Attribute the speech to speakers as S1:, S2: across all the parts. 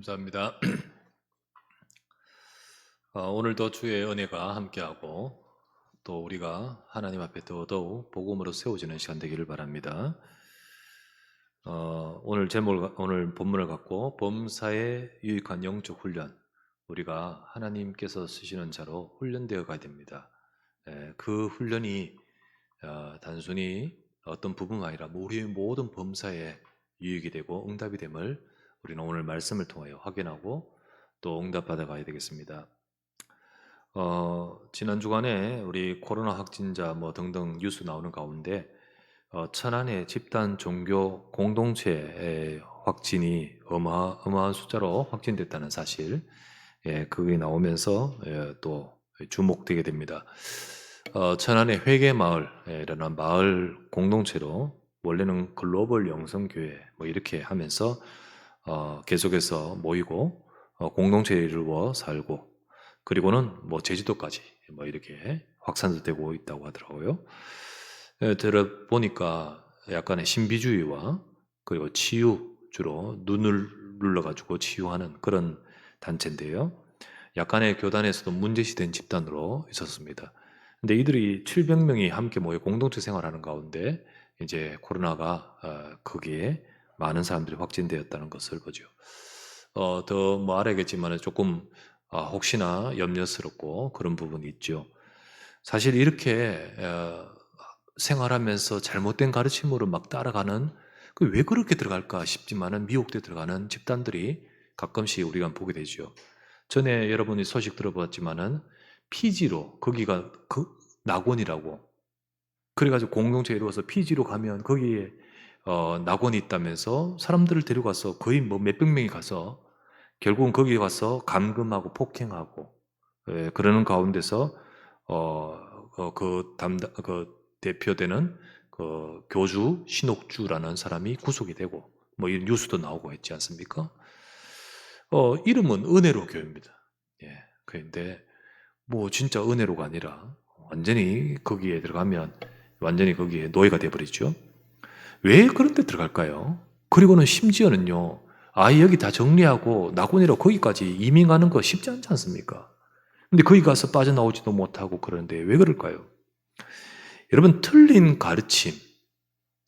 S1: 감사합니다. 오늘도 주의 은혜가 함께하고 또 우리가 하나님 앞에 더더욱 복음으로 세워지는 시간 되기를 바랍니다. 오늘 본문을 갖고 범사에 유익한 영적 훈련, 우리가 하나님께서 쓰시는 자로 훈련되어 가야 됩니다. 그 훈련이 단순히 어떤 부분이 아니라 우리의 모든 범사에 유익이 되고 응답이 됨을 우리는 오늘 말씀을 통하여 확인하고 또 응답받아 가야 되겠습니다. 지난 주간에 우리 코로나 확진자 등등 뉴스 나오는 가운데 천안의 집단 종교 공동체의 확진이 어마어마한 숫자로 확진됐다는 사실, 그게 나오면서 또 주목되게 됩니다. 천안의 회계마을이라는 마을 공동체로 원래는 글로벌 영성교회 이렇게 하면서 계속해서 모이고 공동체를 이루어 살고, 그리고는 제주도까지 이렇게 확산되고 있다고 하더라고요. 들어보니까 약간의 신비주의와 그리고 치유, 주로 눈을 눌러가지고 치유하는 그런 단체인데요. 약간의 교단에서도 문제시된 집단으로 있었습니다. 근데 이들이 700명이 함께 모여 공동체 생활하는 가운데 이제 코로나가 거기에 많은 사람들이 확진되었다는 것을 보죠. 더 알아야겠지만 조금 혹시나 염려스럽고 그런 부분이 있죠. 사실 이렇게 생활하면서 잘못된 가르침으로 막 따라가는, 왜 그렇게 들어갈까 싶지만은 미혹돼 들어가는 집단들이 가끔씩 우리가 보게 되죠. 전에 여러분이 소식 들어봤지만은 피지로, 거기가 낙원이라고, 그래가지고 공동체 이루어서 피지로 가면 거기에 낙원이 있다면서 사람들을 데려가서 거의 몇백 명이 가서 결국은 거기에 가서 감금하고 폭행하고, 그러는 가운데서 그 대표되는 그 교주 신옥주라는 사람이 구속이 되고 이 뉴스도 나오고 했지 않습니까? 이름은 은혜로 교회입니다. 그런데 진짜 은혜로가 아니라 완전히 거기에 들어가면 완전히 거기에 노예가 돼버리죠. 왜 그런 데 들어갈까요? 그리고는 심지어는요, 여기 다 정리하고 낙원이라고 거기까지 이민 가는 거 쉽지 않지 않습니까? 근데 거기 가서 빠져나오지도 못하고 그러는데 왜 그럴까요? 여러분, 틀린 가르침,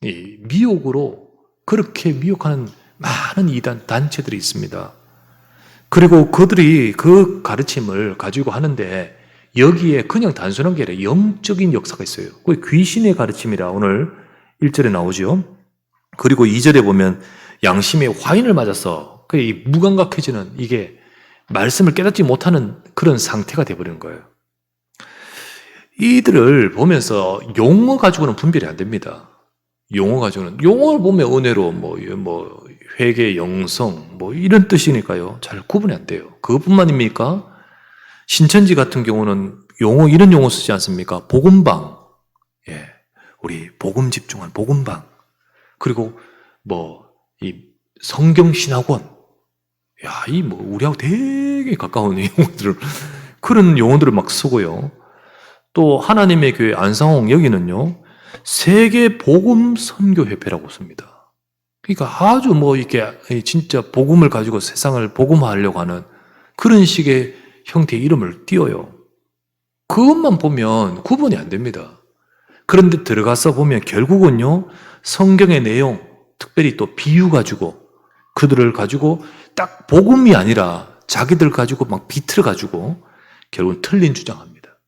S1: 이 미혹으로 그렇게 미혹하는 많은 이단 단체들이 있습니다. 그리고 그들이 그 가르침을 가지고 하는데 여기에 그냥 단순한 게 아니라 영적인 역사가 있어요. 그 귀신의 가르침이라 오늘 1절에 나오죠. 그리고 2절에 보면 양심에 화인을 맞아서 무감각해지는, 이게 말씀을 깨닫지 못하는 그런 상태가 되어버리는 거예요. 이들을 보면서 용어 가지고는 분별이 안 됩니다. 용어를 보면 은혜로 회개, 영성 이런 뜻이니까요, 잘 구분이 안 돼요. 그것뿐만입니까? 신천지 같은 경우는 이런 용어 쓰지 않습니까? 복음방, 우리 복음 집중한 복음방, 그리고 이 성경신학원, 우리하고 되게 가까운 용어들을, 그런 용어들을 막 쓰고요. 또 하나님의 교회 안상홍, 여기는요 세계 복음 선교 협회라고 씁니다. 그러니까 아주 이렇게 진짜 복음을 가지고 세상을 복음화하려고 하는 그런 식의 형태의 이름을 띄어요. 그것만 보면 구분이 안 됩니다. 그런데 들어가서 보면 결국은요, 성경의 내용, 특별히 또 비유 가지고, 그들을 가지고 딱 복음이 아니라 자기들 가지고 막 비틀어 가지고 결국은 틀린 주장합니다.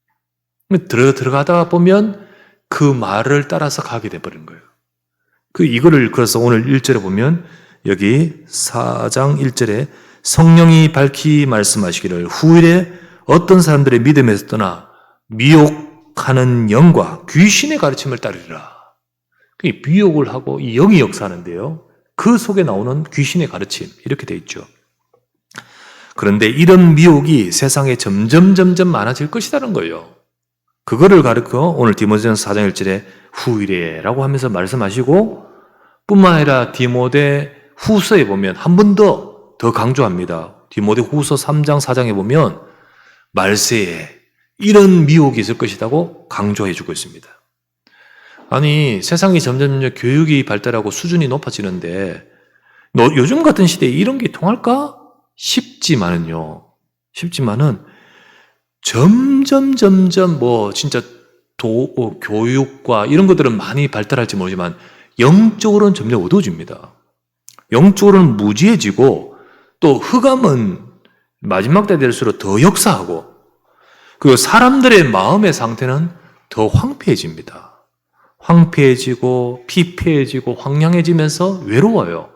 S1: 들어가다 보면 그 말을 따라서 가게 돼버리는 거예요. 그래서 오늘 1절에 보면, 여기 4장 1절에 성령이 밝히 말씀하시기를 후일에 어떤 사람들의 믿음에서 떠나 미혹하는 영과 귀신의 가르침을 따르리라. 미혹을 하고 이 영이 역사하는데요, 그 속에 나오는 귀신의 가르침, 이렇게 돼 있죠. 그런데 이런 미혹이 세상에 점점 많아질 것이라는 거예요. 그거를 가르쳐 오늘 디모데전서 4장 1절에 후일에라고 하면서 말씀하시고, 뿐만 아니라 디모데 후서에 보면 한 번 더 강조합니다. 디모데 후서 3장 4장에 보면 말세에 이런 미혹이 있을 것이라고 강조해 주고 있습니다. 아니, 세상이 점점 교육이 발달하고 수준이 높아지는데 요즘 같은 시대에 이런 게 통할까? 쉽지만은 점점 진짜 교육과 이런 것들은 많이 발달할지 모르지만 영적으로는 점점 어두워집니다. 영적으로는 무지해지고 또 흑암은 마지막 때 될수록 더 역사하고 그리고 사람들의 마음의 상태는 더 황폐해집니다. 황폐해지고 피폐해지고 황량해지면서 외로워요.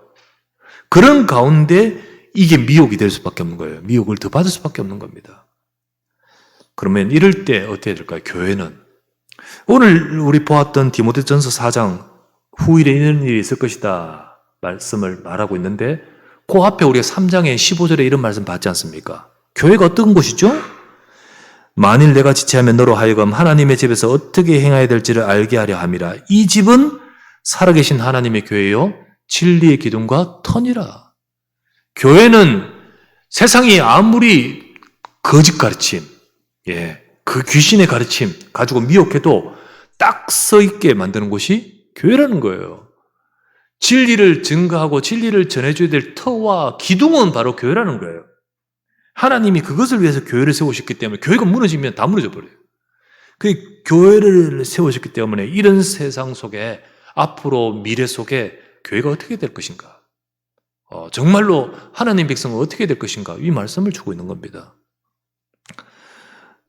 S1: 그런 가운데 이게 미혹이 될 수밖에 없는 거예요. 미혹을 더 받을 수밖에 없는 겁니다. 그러면 이럴 때 어떻게 될까요? 교회는 오늘 우리 보았던 디모데전서 4장 후일에 이런 일이 있을 것이다 말씀을 말하고 있는데 그 앞에 우리가 3장의 15절에 이런 말씀 받지 않습니까? 교회가 어떤 곳이죠? 만일 내가 지체하면 너로 하여금 하나님의 집에서 어떻게 행해야 될지를 알게 하려 함이라. 이 집은 살아계신 하나님의 교회요 진리의 기둥과 터니라. 교회는 세상이 아무리 거짓 가르침, 그 귀신의 가르침 가지고 미혹해도 딱 서 있게 만드는 곳이 교회라는 거예요. 진리를 증거하고 진리를 전해줘야 될 터와 기둥은 바로 교회라는 거예요. 하나님이 그것을 위해서 교회를 세우셨기 때문에 교회가 무너지면 다 무너져 버려요. 그 교회를 세우셨기 때문에 이런 세상 속에 앞으로 미래 속에 교회가 어떻게 될 것인가? 정말로 하나님 백성은 어떻게 될 것인가? 이 말씀을 주고 있는 겁니다.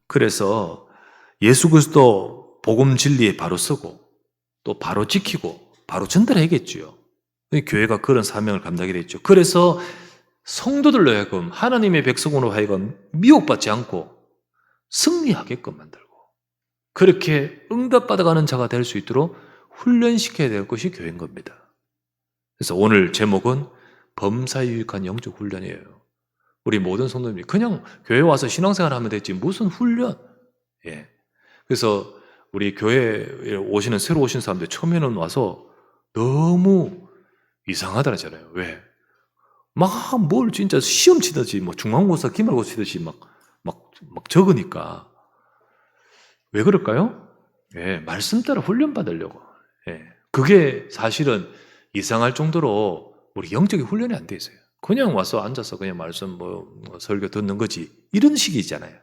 S1: 그래서 예수 그리스도 복음 진리에 바로 서고 또 바로 지키고 바로 전달해야겠죠. 교회가 그런 사명을 감당하게 됐죠. 그래서 성도들로 하여금 하나님의 백성으로 하여금 미혹받지 않고 승리하게끔 만들고 그렇게 응답받아가는 자가 될 수 있도록 훈련시켜야 될 것이 교회인 겁니다. 그래서 오늘 제목은 범사에 유익한 영적 훈련이에요. 우리 모든 성도님이 그냥 교회 와서 신앙생활 하면 되지 무슨 훈련? 그래서 우리 교회에 오시는 새로 오신 사람들 처음에는 와서 너무 이상하다잖아요. 왜? 막 뭘 진짜 시험 치듯이 뭐 중간고사 기말고사 치듯이 막 적으니까 왜 그럴까요? 말씀 따라 훈련 받으려고. 그게 사실은 이상할 정도로 우리 영적인 훈련이 안 돼 있어요. 그냥 와서 앉아서 그냥 말씀 설교 듣는 거지 이런 식이잖아요.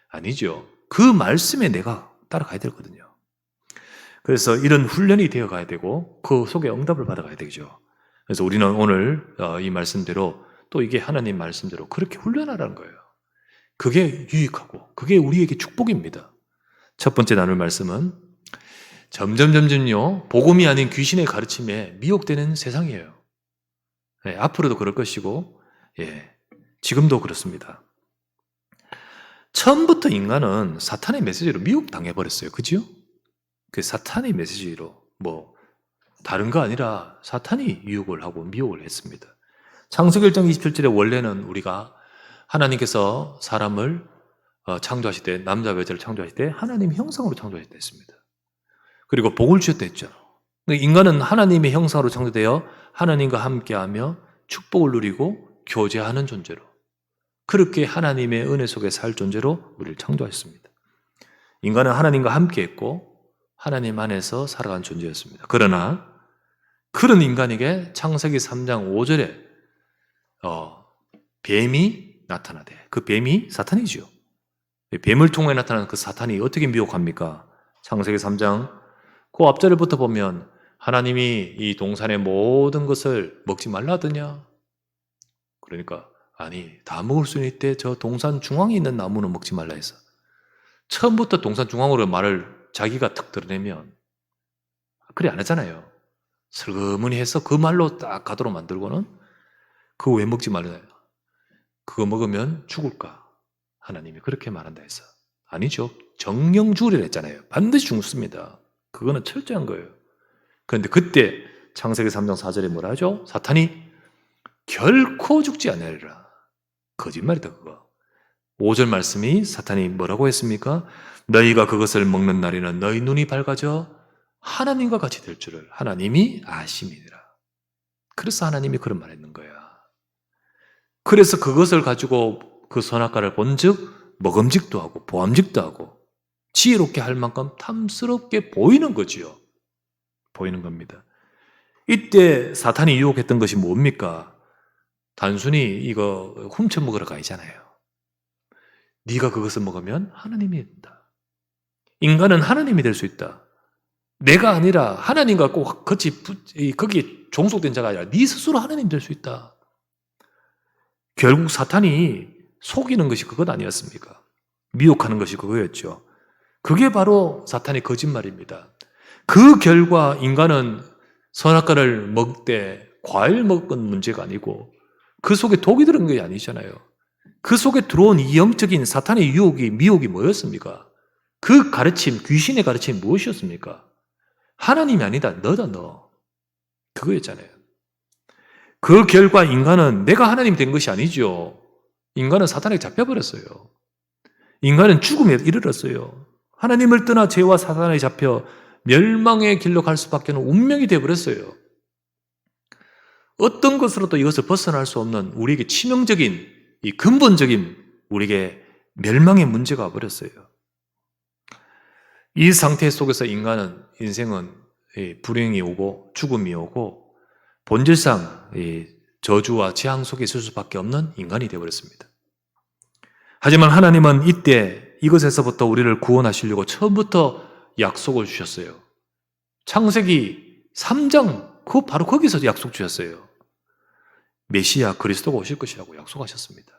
S1: 아니죠. 그 말씀에 내가 따라가야 되거든요. 그래서 이런 훈련이 되어 가야 되고 그 속에 응답을 받아가야 되죠. 그래서 우리는 오늘 이 말씀대로 또 이게 하나님 말씀대로 그렇게 훈련하라는 거예요. 그게 유익하고 그게 우리에게 축복입니다. 첫 번째 나눌 말씀은 점점요 복음이 아닌 귀신의 가르침에 미혹되는 세상이에요. 앞으로도 그럴 것이고 지금도 그렇습니다. 처음부터 인간은 사탄의 메시지로 미혹당해버렸어요. 그죠? 그 사탄의 메시지로 다른 거 아니라 사탄이 유혹을 하고 미혹을 했습니다. 창세기 1장 27절에 원래는 우리가 하나님께서 사람을 창조하실 때 남자와 여자를 창조하실 때 하나님 형상으로 창조하셨다 했습니다. 그리고 복을 주셨다 했죠. 인간은 하나님의 형상으로 창조되어 하나님과 함께하며 축복을 누리고 교제하는 존재로 그렇게 하나님의 은혜 속에 살 존재로 우리를 창조하셨습니다. 인간은 하나님과 함께했고 하나님 안에서 살아간 존재였습니다. 그러나 그런 인간에게 창세기 3장 5절에 뱀이 나타나대. 그 뱀이 사탄이죠. 뱀을 통해 나타나는 그 사탄이 어떻게 미혹합니까? 창세기 3장 그 앞절부터 보면 하나님이 이 동산의 모든 것을 먹지 말라 하더냐? 그러니까 아니 다 먹을 수는 있대. 저 동산 중앙에 있는 나무는 먹지 말라 해서 처음부터 동산 중앙으로 말을 자기가 탁 드러내면 그래 안 하잖아요. 슬그머니 해서 그 말로 딱 가도록 만들고는 그거 왜 먹지 말라. 그거 먹으면 죽을까? 하나님이 그렇게 말한다 해서 아니죠. 정령 죽으리라 했잖아요. 반드시 죽습니다. 그거는 철저한 거예요. 그런데 그때 창세기 3장 4절에 뭐라 하죠? 사탄이 결코 죽지 않으리라. 거짓말이다 그거. 5절 말씀이 사탄이 뭐라고 했습니까? 너희가 그것을 먹는 날에는 너희 눈이 밝아져 하나님과 같이 될 줄을 하나님이 아심이니라. 그래서 하나님이 그런 말 했는 거야. 그래서 그것을 가지고 그 선악과를 본즉 먹음직도 하고 보암직도 하고 지혜롭게 할 만큼 탐스럽게 보이는 거지요. 보이는 겁니다. 이때 사탄이 유혹했던 것이 뭡니까? 단순히 이거 훔쳐 먹으러 가잖아요. 네가 그것을 먹으면 하나님이 된다. 인간은 하나님이 될 수 있다. 내가 아니라 하나님과 꼭 거기에 종속된 자가 아니라 네 스스로 하나님 될 수 있다. 결국 사탄이 속이는 것이 그것 아니었습니까? 미혹하는 것이 그거였죠. 그게 바로 사탄의 거짓말입니다. 그 결과 인간은 선악과를 먹되 과일 먹은 문제가 아니고 그 속에 독이 들은 게 아니잖아요. 그 속에 들어온 이 영적인 사탄의 미혹이 뭐였습니까? 그 가르침, 귀신의 가르침이 무엇이었습니까? 하나님이 아니다, 너다 너. 그거였잖아요. 그 결과 인간은 내가 하나님이 된 것이 아니죠. 인간은 사탄에게 잡혀버렸어요. 인간은 죽음에 이르렀어요. 하나님을 떠나 죄와 사탄에 잡혀 멸망의 길로 갈 수밖에 없는 운명이 되어버렸어요. 어떤 것으로도 이것을 벗어날 수 없는 우리에게 치명적인 이 근본적인 우리에게 멸망의 문제가 와버렸어요. 이 상태 속에서 인생은 불행이 오고 죽음이 오고 본질상 저주와 재앙 속에 있을 수밖에 없는 인간이 되어버렸습니다. 하지만 하나님은 이때 이것에서부터 우리를 구원하시려고 처음부터 약속을 주셨어요. 창세기 3장 바로 거기서 약속 주셨어요. 메시아 그리스도가 오실 것이라고 약속하셨습니다.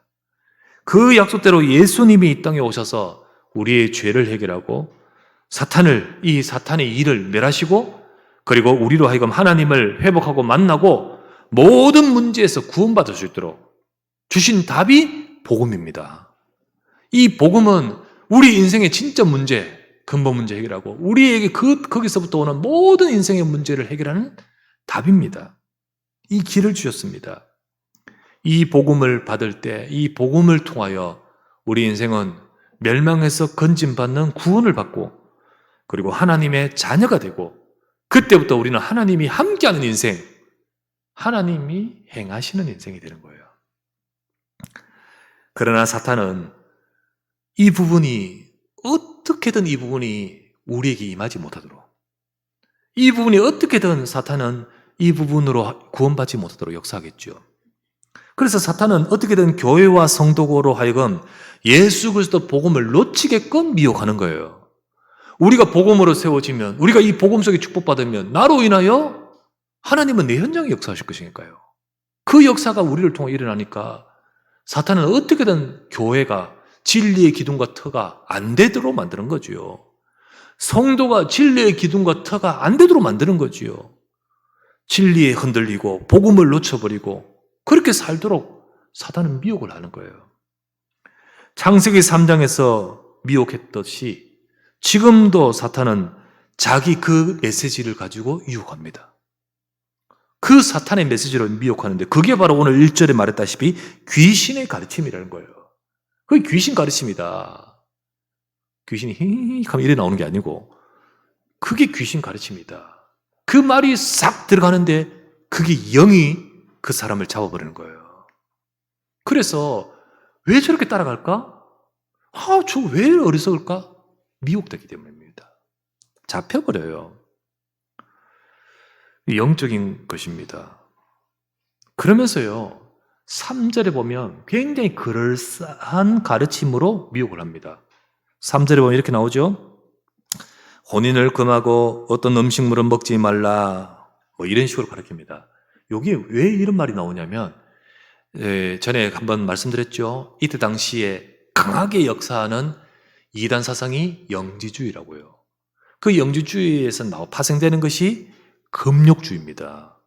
S1: 그 약속대로 예수님이 이 땅에 오셔서 우리의 죄를 해결하고 이 사탄의 일을 멸하시고 그리고 우리로 하여금 하나님을 회복하고 만나고 모든 문제에서 구원받을 수 있도록 주신 답이 복음입니다. 이 복음은 우리 인생의 진짜 문제, 근본 문제 해결하고 우리에게 거기서부터 오는 모든 인생의 문제를 해결하는 답입니다. 이 길을 주셨습니다. 이 복음을 받을 때 이 복음을 통하여 우리 인생은 멸망에서 건짐받는 구원을 받고 그리고 하나님의 자녀가 되고 그때부터 우리는 하나님이 함께하는 인생, 하나님이 행하시는 인생이 되는 거예요. 그러나 사탄은 어떻게든 이 부분이 우리에게 임하지 못하도록 이 부분이 어떻게든 사탄은 이 부분으로 구원받지 못하도록 역사하겠죠. 그래서 사탄은 어떻게든 교회와 성도로 하여금 예수 그리스도 복음을 놓치게끔 미혹하는 거예요. 우리가 복음으로 세워지면 우리가 이 복음 속에 축복받으면 나로 인하여 하나님은 내 현장에 역사하실 것이니까요. 그 역사가 우리를 통해 일어나니까 사탄은 어떻게든 교회가 진리의 기둥과 터가 안 되도록 만드는 거지요. 성도가 진리의 기둥과 터가 안 되도록 만드는 거지요. 진리에 흔들리고 복음을 놓쳐버리고 그렇게 살도록 사탄은 미혹을 하는 거예요. 창세기 3장에서 미혹했듯이 지금도 사탄은 자기 그 메시지를 가지고 유혹합니다. 그 사탄의 메시지를 미혹하는데 그게 바로 오늘 1절에 말했다시피 귀신의 가르침이라는 거예요. 그게 귀신 가르침이다. 귀신이 히히히 하면 이래 나오는 게 아니고 그게 귀신 가르침이다. 그 말이 싹 들어가는데 그게 영이 그 사람을 잡아버리는 거예요. 그래서 왜 저렇게 따라갈까? 저 왜 어리석을까? 미혹되기 때문입니다. 잡혀버려요. 영적인 것입니다. 그러면서요 3절에 보면 굉장히 그럴싸한 가르침으로 미혹을 합니다. 3절에 보면 이렇게 나오죠. 혼인을 금하고 어떤 음식물은 먹지 말라 이런 식으로 가르칩니다. 여기에 왜 이런 말이 나오냐면 전에 한번 말씀드렸죠. 이때 당시에 강하게 역사하는 이단 사상이 영지주의라고요. 그 영지주의에서 파생되는 것이 금욕주의입니다.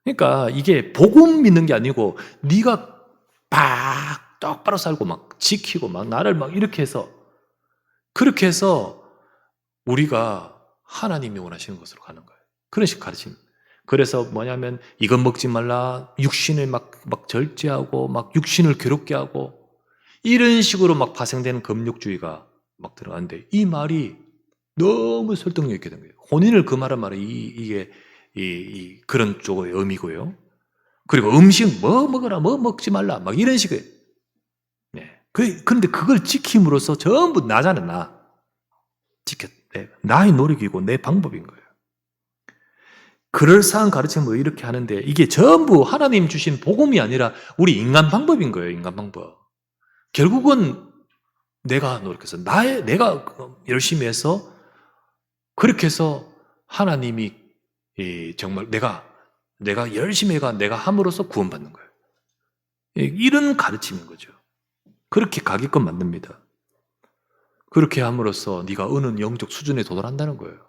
S1: 그러니까 이게 복음 믿는 게 아니고 네가 막 똑바로 살고 막 지키고 막 나를 막 이렇게 해서 그렇게 해서 우리가 하나님이 원하시는 것으로 가는 거예요. 그런 식 가르침. 그래서 뭐냐면 이건 먹지 말라 육신을 막 절제하고 막 육신을 괴롭게 하고 이런 식으로 막 파생되는 금욕주의가 막 들어가는데 이 말이 너무 설득력 있게 된 거예요. 혼인을 금하란 말은 이게 그런 쪽의 의미고요. 그리고 음식 뭐 먹어라 뭐 먹지 말라 막 이런 식의 그런데 그걸 지킴으로써 전부 나잖아 나의 노력이고 내 방법인 거예요. 그럴싸한 가르침을 이렇게 하는데 이게 전부 하나님 주신 복음이 아니라 우리 인간 방법인 거예요. 인간 방법. 결국은 내가 노력해서 내가 열심히 해서 그렇게 해서 하나님이 정말 내가 열심히 해가 내가 함으로써 구원받는 거예요. 이런 가르침인 거죠. 그렇게 가기껏 만듭니다. 그렇게 함으로써 네가 어느 영적 수준에 도달한다는 거예요.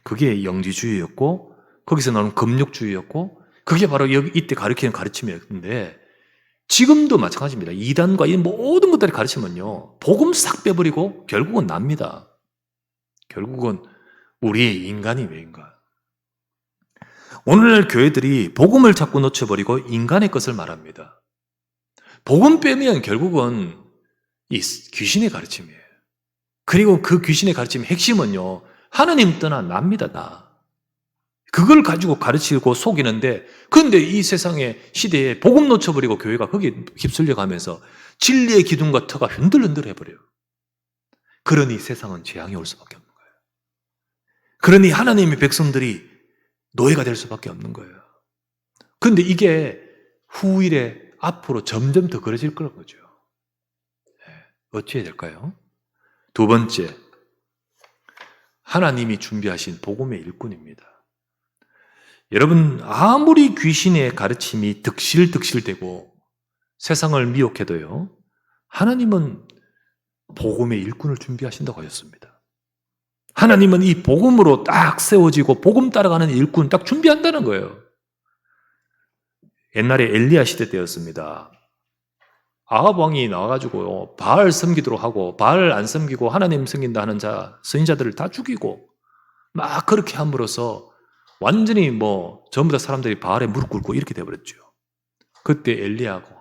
S1: 그게 영지주의였고 거기서 나오는 금욕주의였고 그게 바로 이때 가르치는 가르침이었는데 지금도 마찬가지입니다. 이단과 이 모든 것들이 가르치면요 복음 싹 빼버리고 결국은 납니다. 결국은 우리의 인간이 왜 인간? 오늘날 교회들이 복음을 자꾸 놓쳐버리고 인간의 것을 말합니다. 복음 빼면 결국은 이 귀신의 가르침이에요. 그리고 그 귀신의 가르침의 핵심은요 하나님 떠나 납니다. 나. 그걸 가지고 가르치고 속이는데 그런데 이 세상의 시대에 복음 놓쳐버리고 교회가 거기에 휩쓸려 가면서 진리의 기둥과 터가 흔들흔들 해버려요. 그러니 세상은 재앙이 올 수밖에 없는 거예요. 그러니 하나님의 백성들이 노예가 될 수밖에 없는 거예요. 그런데 이게 후일에 앞으로 점점 더 그러질 거란 거죠. 어찌 해야 될까요? 두 번째, 하나님이 준비하신 복음의 일꾼입니다. 여러분 아무리 귀신의 가르침이 득실득실되고 세상을 미혹해도요 하나님은 복음의 일꾼을 준비하신다고 하셨습니다. 하나님은 이 복음으로 딱 세워지고 복음 따라가는 일꾼 딱 준비한다는 거예요. 옛날에 엘리야 시대 때였습니다. 아합 왕이 나와가지고 바알 섬기도록 하고 바알 안 섬기고 하나님 섬긴다 하는 선지자들을 다 죽이고 막 그렇게 함으로써 완전히 전부 다 사람들이 바알에 무릎 꿇고 이렇게 돼버렸죠. 그때 엘리야하고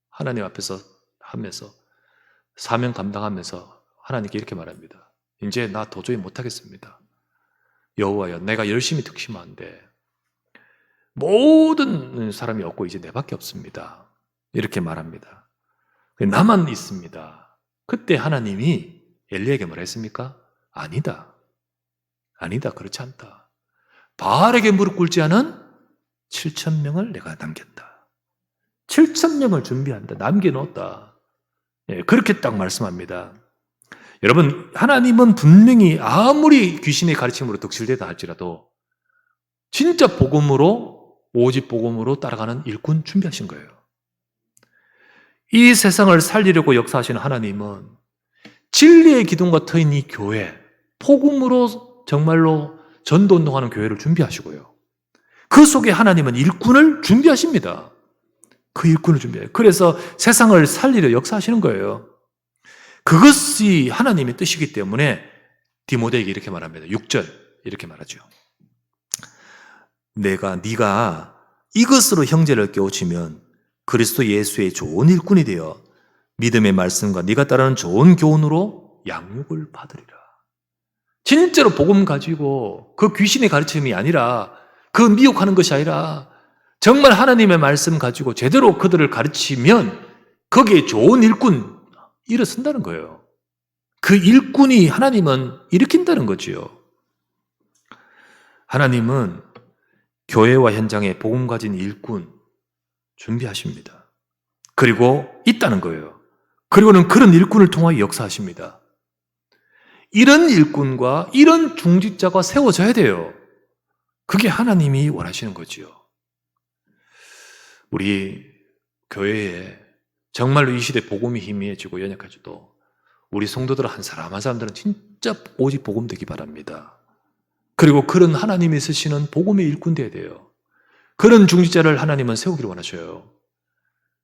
S1: 하나님 앞에서 하면서 사명 감당하면서 하나님께 이렇게 말합니다. 이제 나 도저히 못하겠습니다. 여호와여 내가 열심히 특심하는데 모든 사람이 없고 이제 내밖에 없습니다. 이렇게 말합니다. 나만 있습니다. 그때 하나님이 엘리야에게 뭐라 했습니까? 아니다. 그렇지 않다. 바알에게 무릎 꿇지 않은 7,000명을 내가 남겼다. 7,000명을 준비한다. 남겨놓았다. 그렇게 딱 말씀합니다. 여러분 하나님은 분명히 아무리 귀신의 가르침으로 득실되다 할지라도 진짜 복음으로 오직 복음으로 따라가는 일꾼 준비하신 거예요. 이 세상을 살리려고 역사하시는 하나님은 진리의 기둥과 터인 이 교회, 복음으로 정말로 전도운동하는 교회를 준비하시고요. 그 속에 하나님은 일꾼을 준비하십니다. 그 일꾼을 준비해요. 그래서 세상을 살리려 역사하시는 거예요. 그것이 하나님의 뜻이기 때문에 디모데에게 이렇게 말합니다. 6절 이렇게 말하죠. 네가 이것으로 형제를 깨우치면 그리스도 예수의 좋은 일꾼이 되어 믿음의 말씀과 네가 따르는 좋은 교훈으로 양육을 받으리라. 진짜로 복음 가지고 그 귀신의 가르침이 아니라 그 미혹하는 것이 아니라 정말 하나님의 말씀 가지고 제대로 그들을 가르치면 거기에 좋은 일꾼 일어선다는 거예요. 그 일꾼이 하나님은 일으킨다는 거지요. 하나님은 교회와 현장에 복음 가진 일꾼 준비하십니다. 그리고 있다는 거예요. 그리고는 그런 일꾼을 통하여 역사하십니다. 이런 일꾼과 이런 중직자가 세워져야 돼요. 그게 하나님이 원하시는 거지요. 우리 교회에 정말로 이 시대 복음이 희미해지고 연약해져도 우리 성도들 한 사람 한 사람들은 진짜 오직 복음 되기 바랍니다. 그리고 그런 하나님이 쓰시는 복음의 일꾼 되어야 돼요. 그런 중직자를 하나님은 세우기를 원하셔요.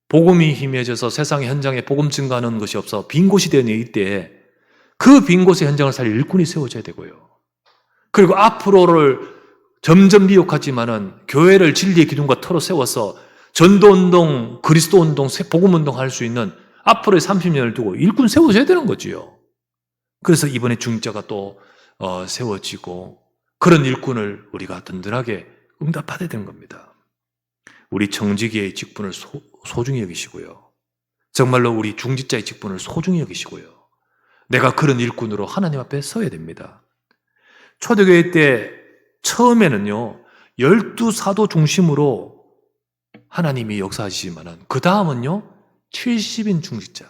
S1: 복음이 희미해져서 세상의 현장에 복음 증가하는 것이 없어 빈 곳이 되는 이때에 그 빈 곳의 현장을 살릴 일꾼이 세워져야 되고요. 그리고 앞으로를 점점 미혹하지만은 교회를 진리의 기둥과 터로 세워서 전도운동, 그리스도운동, 복음운동 할 수 있는 앞으로의 30년을 두고 일꾼 세워져야 되는 거지요. 그래서 이번에 중직자가 또 세워지고 그런 일꾼을 우리가 든든하게 응답받아야 되는 겁니다. 우리 청지기의 직분을 소중히 여기시고요. 정말로 우리 중직자의 직분을 소중히 여기시고요. 내가 그런 일꾼으로 하나님 앞에 서야 됩니다. 초대교회 때 처음에는요 12사도 중심으로 하나님이 역사하시지만은 그 다음은요 70인 중직자,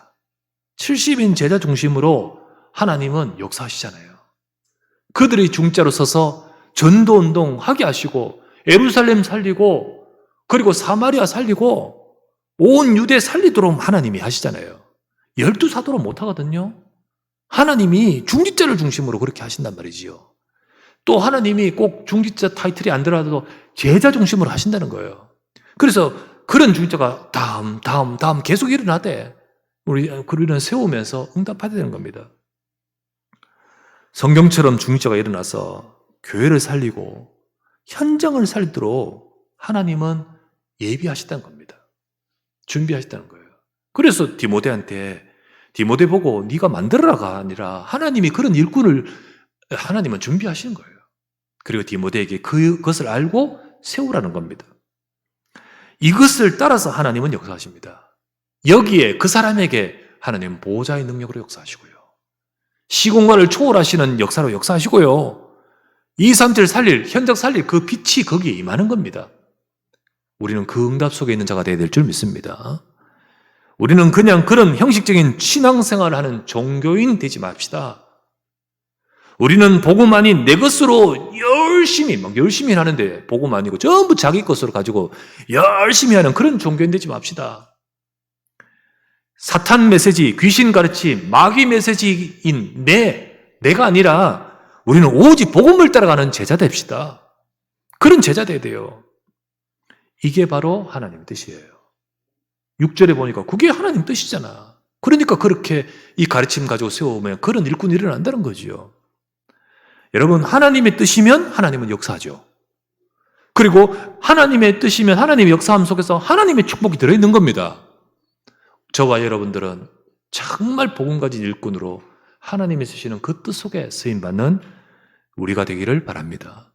S1: 70인 제자 중심으로 하나님은 역사하시잖아요. 그들이 중자로 서서 전도운동 하게 하시고 예루살렘 살리고 그리고 사마리아 살리고 온 유대 살리도록 하나님이 하시잖아요. 12사도로 못하거든요. 하나님이 중직자를 중심으로 그렇게 하신단 말이지요. 또 하나님이 꼭 중직자 타이틀이 안 들어가도 제자 중심으로 하신다는 거예요. 그래서 그런 중직자가 다음 계속 일어나대. 우리는 세우면서 응답하게 되는 겁니다. 성경처럼 중직자가 일어나서 교회를 살리고 현장을 살리도록 하나님은 예비하셨다는 겁니다. 준비하셨다는 거예요. 그래서 디모데 보고 네가 만들어라가 아니라 하나님이 그런 일꾼을 하나님은 준비하시는 거예요. 그리고 디모데에게 그것을 알고 세우라는 겁니다. 이것을 따라서 하나님은 역사하십니다. 여기에 그 사람에게 하나님은 보호자의 능력으로 역사하시고요. 시공간을 초월하시는 역사로 역사하시고요. 2, 3, 7 살릴, 현장 살릴 그 빛이 거기에 임하는 겁니다. 우리는 그 응답 속에 있는 자가 되어야 될 줄 믿습니다. 우리는 그냥 그런 형식적인 신앙생활을 하는 종교인 되지 맙시다. 우리는 복음 아닌 내 것으로 열심히 하는데 복음 아니고 전부 자기 것으로 가지고 열심히 하는 그런 종교인 되지 맙시다. 사탄 메시지, 귀신 가르침, 마귀 메시지인 내가 아니라 우리는 오직 복음을 따라가는 제자 됩시다. 그런 제자 돼야 돼요. 이게 바로 하나님의 뜻이에요. 6절에 보니까 그게 하나님 뜻이잖아. 그러니까 그렇게 이 가르침 가지고 세우면 그런 일꾼이 일어난다는 거지요. 여러분, 하나님의 뜻이면 하나님은 역사하죠. 그리고 하나님의 뜻이면 하나님의 역사함 속에서 하나님의 축복이 들어있는 겁니다. 저와 여러분들은 정말 복음 가진 일꾼으로 하나님이 쓰시는 그 뜻 속에 쓰임받는 우리가 되기를 바랍니다.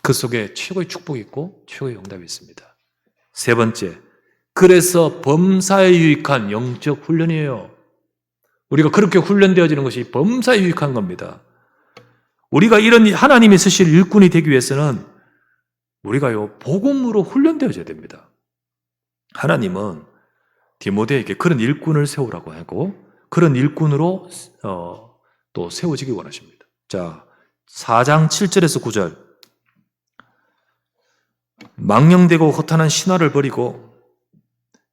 S1: 그 속에 최고의 축복이 있고 최고의 응답이 있습니다. 세 번째, 그래서 범사에 유익한 영적 훈련이에요. 우리가 그렇게 훈련되어지는 것이 범사에 유익한 겁니다. 우리가 이런 하나님이 쓰실 일꾼이 되기 위해서는 우리가요 복음으로 훈련되어져야 됩니다. 하나님은 디모데에게 그런 일꾼을 세우라고 하고 그런 일꾼으로 또 세워지기 원하십니다. 자, 4장 7절에서 9절. 망령되고 허탄한 신화를 버리고,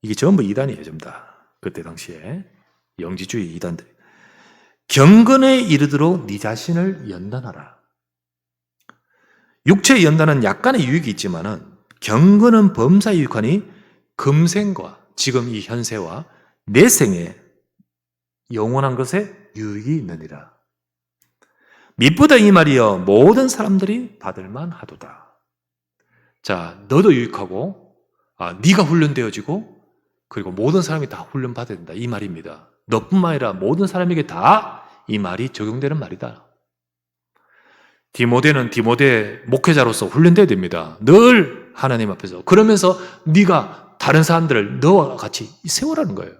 S1: 이게 전부 이단이에요, 전부 다. 그때 당시에 영지주의 이단들. 경건에 이르도록 네 자신을 연단하라. 육체의 연단은 약간의 유익이 있지만은 경건은 범사에 유익하니 금생과 지금 이 현세와 내생에 영원한 것에 유익이 있느니라. mit보다 이 말이여 모든 사람들이 받을만 하도다. 자, 너도 유익하고 네가 훈련되어지고 그리고 모든 사람이 다 훈련받아야 된다. 이 말입니다. 너뿐만 아니라 모든 사람에게 다 이 말이 적용되는 말이다. 디모데는 디모데 목회자로서 훈련돼야 됩니다. 늘 하나님 앞에서. 그러면서 네가 다른 사람들을 너와 같이 세우라는 거예요.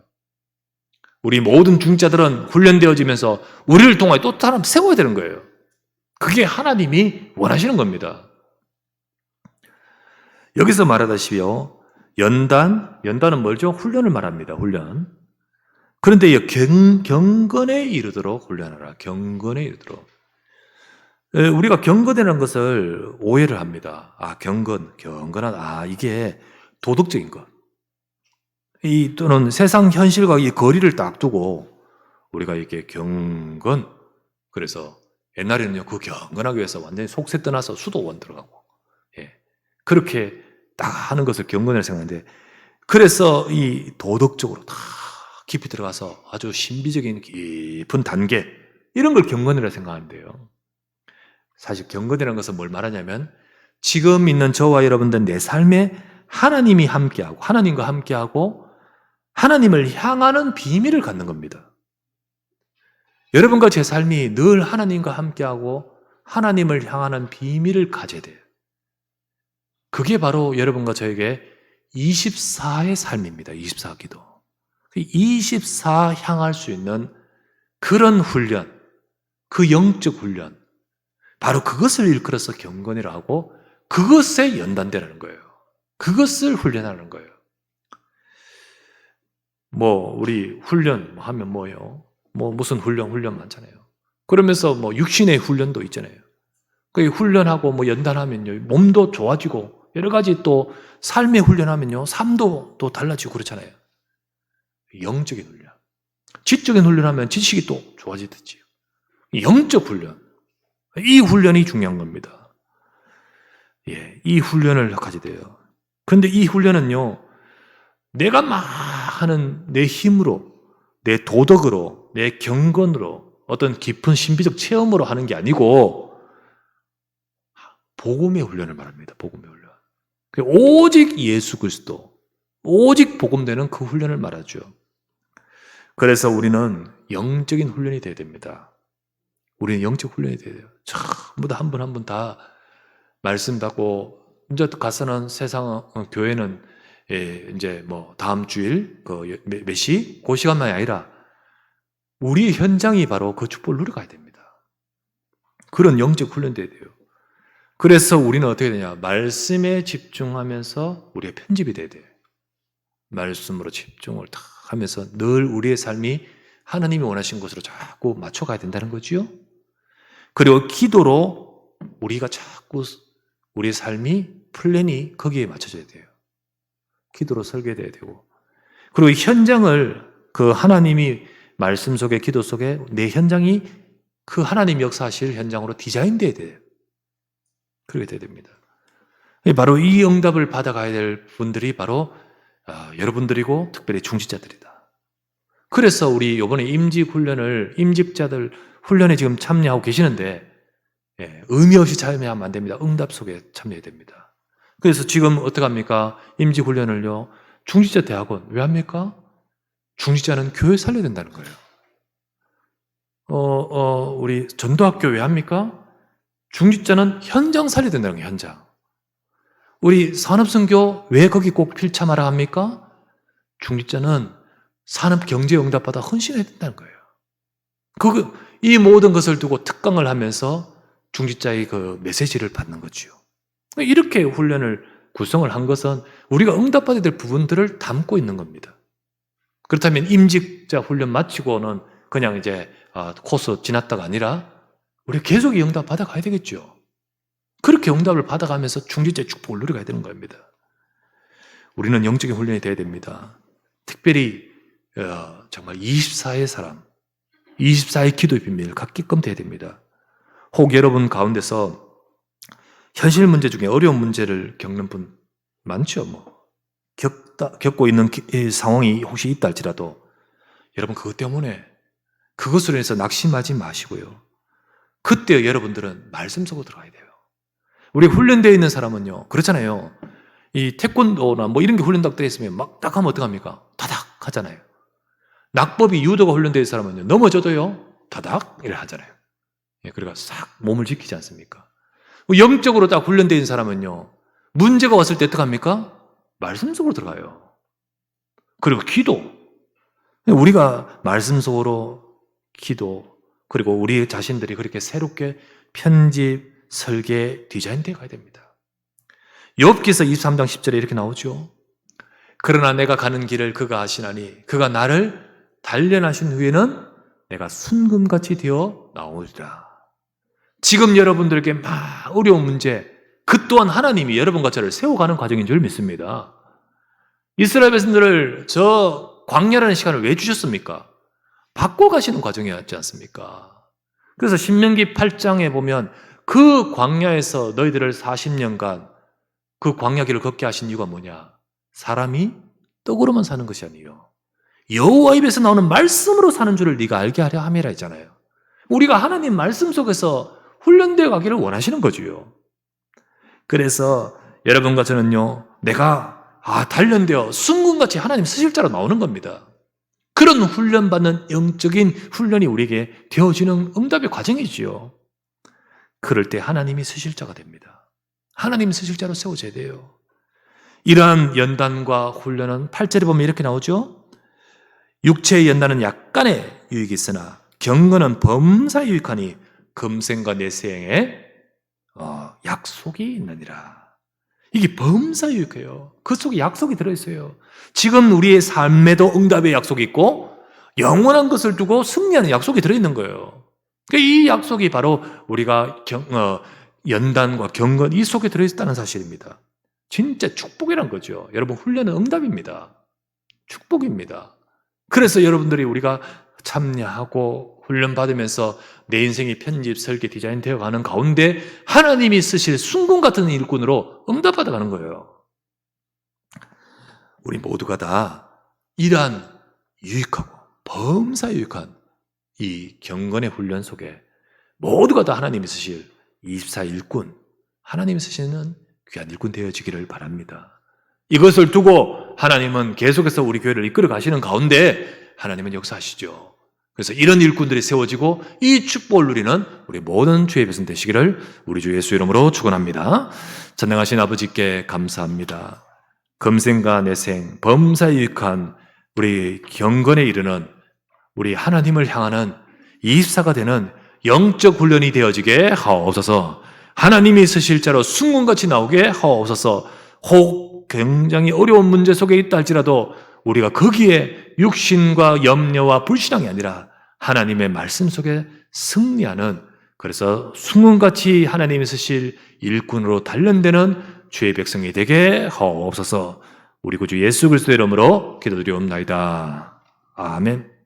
S1: 우리 모든 중자들은 훈련되어지면서 우리를 통하여 또 사람 세워야 되는 거예요. 그게 하나님이 원하시는 겁니다. 여기서 말하다시피요, 연단은 뭘죠? 훈련을 말합니다. 훈련. 그런데 경건에 이르도록 훈련하라. 경건에 이르도록. 우리가 경건이라는 것을 오해를 합니다. 경건하다. 이게 도덕적인 것. 또는 세상 현실과 이 거리를 딱 두고 우리가 이렇게 경건. 그래서 옛날에는요, 그 경건하기 위해서 완전히 속세 떠나서 수도원 들어가고, 그렇게 딱 하는 것을 경건이라고 생각하는데, 그래서 이 도덕적으로 다 깊이 들어가서 아주 신비적인 깊은 단계, 이런 걸 경건이라고 생각하는데요. 사실 경건이라는 것은 뭘 말하냐면 지금 있는 저와 여러분들 내 삶에 하나님이 함께하고 하나님과 함께하고 하나님을 향하는 비밀을 갖는 겁니다. 여러분과 제 삶이 늘 하나님과 함께하고 하나님을 향하는 비밀을 가져야 돼요. 그게 바로 여러분과 저에게 24의 삶입니다. 24기도. 24 향할 수 있는 그런 훈련, 그 영적 훈련, 바로 그것을 일컬어서 경건이라고 하고 그것에 연단되라는 거예요. 그것을 훈련하는 거예요. 우리 훈련 하면 뭐예요? 무슨 훈련 많잖아요. 그러면서 육신의 훈련도 있잖아요. 그 훈련하고 연단하면요, 몸도 좋아지고, 여러 가지 또 삶의 훈련하면요, 삶도 또 달라지고 그렇잖아요. 영적인 훈련. 지적인 훈련하면 지식이 또 좋아지듯이요. 영적 훈련. 이 훈련이 중요한 겁니다. 예, 이 훈련을 가져야 돼요. 그런데 이 훈련은요, 내가 막 하는 내 힘으로, 내 도덕으로, 내 경건으로, 어떤 깊은 신비적 체험으로 하는 게 아니고, 복음의 훈련을 말합니다. 복음의 훈련. 오직 예수 그리스도, 오직 복음되는 그 훈련을 말하죠. 그래서 우리는 영적인 훈련이 돼야 됩니다. 우리는 영적 훈련이 돼야 돼요. 전부 다 한 분 한 분 다 말씀 받고, 이제 가서는 교회는 이제 다음 주일 몇 시? 그 시간만이 아니라 우리 현장이 바로 그 축복을 누려가야 됩니다. 그런 영적 훈련이 돼야 돼요. 그래서 우리는 어떻게 되냐? 말씀에 집중하면서 우리의 편집이 돼야 돼요. 말씀으로 집중을 다 하면서 늘 우리의 삶이 하나님이 원하신 것으로 자꾸 맞춰가야 된다는 거지요. 그리고 기도로 우리가 자꾸 우리의 삶이 플랜이 거기에 맞춰져야 돼요. 기도로 설계돼야 되고, 그리고 현장을 그 하나님이 말씀 속에, 기도 속에 내 현장이 그 하나님 역사하실 현장으로 디자인돼야 돼요. 그렇게 돼야 됩니다. 바로 이 응답을 받아가야 될 분들이 바로 여러분들이고 특별히 중직자들이다. 그래서 우리 이번에 임직자들 훈련에 지금 참여하고 계시는데, 의미 없이 참여하면 안 됩니다. 응답 속에 참여해야 됩니다. 그래서 지금 어떻게 합니까? 임직 훈련을요, 중직자 대학원 왜 합니까? 중직자는 교회 살려야 된다는 거예요. 우리 전도학교 왜 합니까? 중직자는 현장 살려야 된다는 거예요. 현장. 우리 산업선교 왜 거기 꼭 필참하라 합니까? 중직자는 산업경제응답받아 헌신해야 된다는 거예요. 이 모든 것을 두고 특강을 하면서 중직자의 그 메시지를 받는 거지요. 이렇게 훈련을 구성을 한 것은 우리가 응답받아야 될 부분들을 담고 있는 겁니다. 그렇다면 임직자 훈련 마치고는 그냥 이제 코스 지났다가 아니라 우리가 계속 이 응답 받아가야 되겠죠. 그렇게 응답을 받아가면서 중직자의 축복을 누려가야 되는 겁니다. 우리는 영적인 훈련이 돼야 됩니다. 특별히 정말 24의 사람, 24의 기도의 비밀을 갖게끔 돼야 됩니다. 혹 여러분 가운데서 현실 문제 중에 어려운 문제를 겪는 분 많죠. 겪고 있는 상황이 혹시 있다 할지라도 여러분 그것으로 인해서 낙심하지 마시고요. 그때 여러분들은 말씀 속으로 들어가야 돼요. 우리 훈련되어 있는 사람은요, 그렇잖아요. 이 태권도나 이런 게 훈련되어 있으면 막 딱 하면 어떡합니까? 다닥 하잖아요. 낙법이 유도가 훈련되어 있는 사람은요, 넘어져도요, 다닥 이래 하잖아요. 그러니까 싹 몸을 지키지 않습니까? 영적으로 딱 훈련되어 있는 사람은요, 문제가 왔을 때 어떡합니까? 말씀 속으로 들어가요. 그리고 기도. 우리가 말씀 속으로 기도, 그리고 우리 자신들이 그렇게 새롭게 편집, 설계, 디자인되어 가야 됩니다. 욥기서 23장 10절에 이렇게 나오죠. 그러나 내가 가는 길을 그가 아시나니 그가 나를 단련하신 후에는 내가 순금같이 되어 나오리라. 지금 여러분들에게 막 어려운 문제, 그 또한 하나님이 여러분과 저를 세워가는 과정인 줄 믿습니다. 이스라엘 백성들을 저 광야라는 시간을 왜 주셨습니까? 바꿔가시는 과정이었지 않습니까? 그래서 신명기 8장에 보면 그 광야에서 너희들을 40년간 그 광야길을 걷게 하신 이유가 뭐냐? 사람이 떡으로만 사는 것이 아니에요. 여호와 입에서 나오는 말씀으로 사는 줄을 네가 알게 하려 함이라 했잖아요. 우리가 하나님 말씀 속에서 훈련되어 가기를 원하시는 거지요. 그래서 여러분과 저는요, 내가 단련되어 순금같이 하나님 쓰실 자로 나오는 겁니다. 그런 훈련받는 영적인 훈련이 우리에게 되어지는 응답의 과정이지요. 그럴 때 하나님이 쓰실 자가 됩니다. 하나님이 쓰실 자로 세워져야 돼요. 이러한 연단과 훈련은 8절에 보면 이렇게 나오죠. 육체의 연단은 약간의 유익이 있으나 경건은 범사에 유익하니 금생과 내생에 약속이 있느니라. 이게 범사유익해요. 그 속에 약속이 들어있어요. 지금 우리의 삶에도 응답의 약속이 있고 영원한 것을 두고 승리하는 약속이 들어있는 거예요. 이 약속이 바로 우리가 연단과 경건 이 속에 들어있다는 사실입니다. 진짜 축복이란 거죠. 여러분, 훈련은 응답입니다. 축복입니다. 그래서 여러분들이 우리가 참여하고 훈련받으면서 내 인생이 편집, 설계, 디자인 되어가는 가운데 하나님이 쓰실 순금 같은 일꾼으로 응답받아가는 거예요. 우리 모두가 다 이러한 유익하고 범사 유익한 이 경건의 훈련 속에 모두가 다 하나님이 쓰실 24 일꾼, 하나님이 쓰시는 귀한 일꾼 되어지기를 바랍니다. 이것을 두고 하나님은 계속해서 우리 교회를 이끌어 가시는 가운데 하나님은 역사하시죠. 그래서 이런 일꾼들이 세워지고 이 축복을 누리는 우리 모든 주의 백성 되시기를 우리 주 예수 이름으로 축원합니다. 전능하신 아버지께 감사합니다. 금생과 내생 범사유익한 우리 경건에 이르는 우리 하나님을 향하는 24가 되는 영적 훈련이 되어지게 하옵소서. 하나님이 쓰실 자로 순금같이 나오게 하옵소서. 혹 굉장히 어려운 문제 속에 있다 할지라도 우리가 거기에 육신과 염려와 불신앙이 아니라 하나님의 말씀 속에 승리하는, 그래서 순금같이 하나님이 쓰실 일꾼으로 단련되는 주의 백성이 되게 하옵소서. 우리 구주 예수 그리스도의 이름으로 기도드리옵나이다. 아멘.